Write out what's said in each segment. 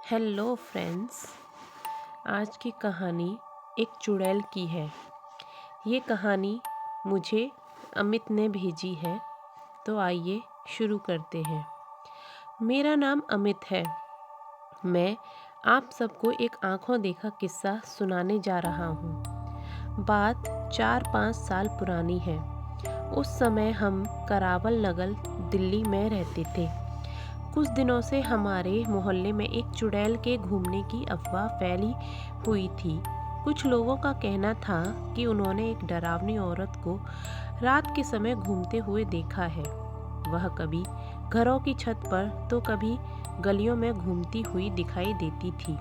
Hello friends. आज की कहानी एक चुड़ैल की है। ये कहानी मुझे अमित ने भेजी है, तो आइए शुरू करते हैं। मेरा नाम अमित है। मैं आप सबको एक आंखों देखा किस्सा सुनाने जा रहा हूँ। बात 4-5 साल पुरानी है। उस समय हम करावल नगर दिल्ली में रहते थे। कुछ दिनों से हमारे मोहल्ले में एक चुड़ैल के घूमने की अफवाह फैली हुई थी। कुछ लोगों का कहना था कि उन्होंने एक डरावनी औरत को रात के समय घूमते हुए देखा है। वह कभी घरों की छत पर तो कभी गलियों में घूमती हुई दिखाई देती थी।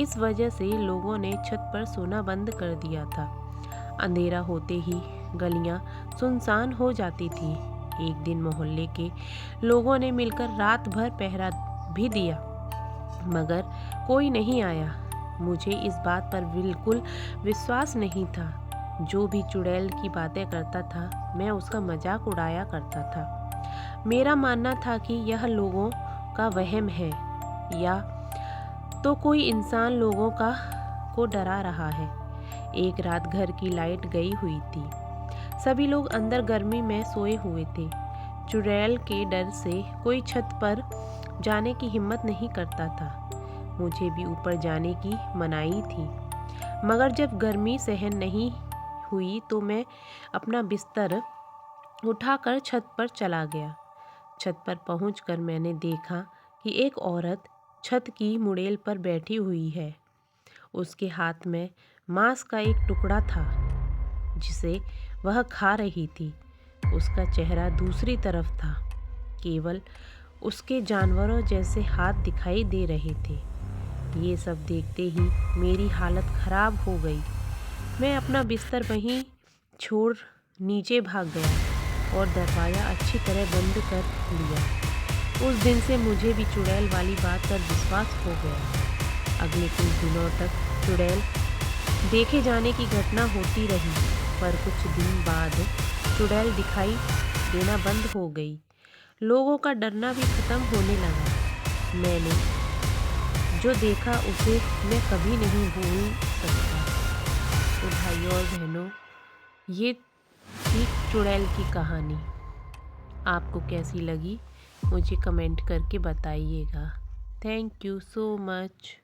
इस वजह से लोगों ने छत पर सोना बंद कर दिया था। अंधेरा होते ही गलियां सुनसान हो जाती थी। एक दिन मोहल्ले के लोगों ने मिलकर रात भर पहरा भी दिया, मगर कोई नहीं आया। मुझे इस बात पर बिल्कुल विश्वास नहीं था। जो भी चुड़ैल की बातें करता था, मैं उसका मजाक उड़ाया करता था। मेरा मानना था कि यह लोगों का वहम है, या तो कोई इंसान लोगों को डरा रहा है। एक रात घर की लाइट गई हुई थी। सभी लोग अंदर गर्मी में सोए हुए थे। चुड़ैल के डर से कोई छत पर जाने की हिम्मत नहीं करता था। मुझे भी ऊपर जाने की मनाही थी, मगर जब गर्मी सहन नहीं हुई तो मैं अपना बिस्तर उठाकर छत पर चला गया। छत पर पहुंचकर मैंने देखा कि एक औरत छत की मुड़ेल पर बैठी हुई है। उसके हाथ में मांस का एक टुकड़ा था, जिसे वह खा रही थी। उसका चेहरा दूसरी तरफ था। केवल उसके जानवरों जैसे हाथ दिखाई दे रहे थे। ये सब देखते ही मेरी हालत खराब हो गई। मैं अपना बिस्तर वहीं छोड़ नीचे भाग गया और दरवाज़ा अच्छी तरह बंद कर लिया। उस दिन से मुझे भी चुड़ैल वाली बात पर विश्वास हो गया। अगले कुछ दिनों तक चुड़ैल देखे जाने की घटना होती रही, पर कुछ दिन बाद चुड़ैल दिखाई देना बंद हो गई। लोगों का डरना भी खत्म होने लगा। मैंने जो देखा उसे मैं कभी नहीं भूल सकता। तो भाइयों और बहनों, ये थी चुड़ैल की कहानी। आपको कैसी लगी मुझे कमेंट करके बताइएगा। Thank you so much.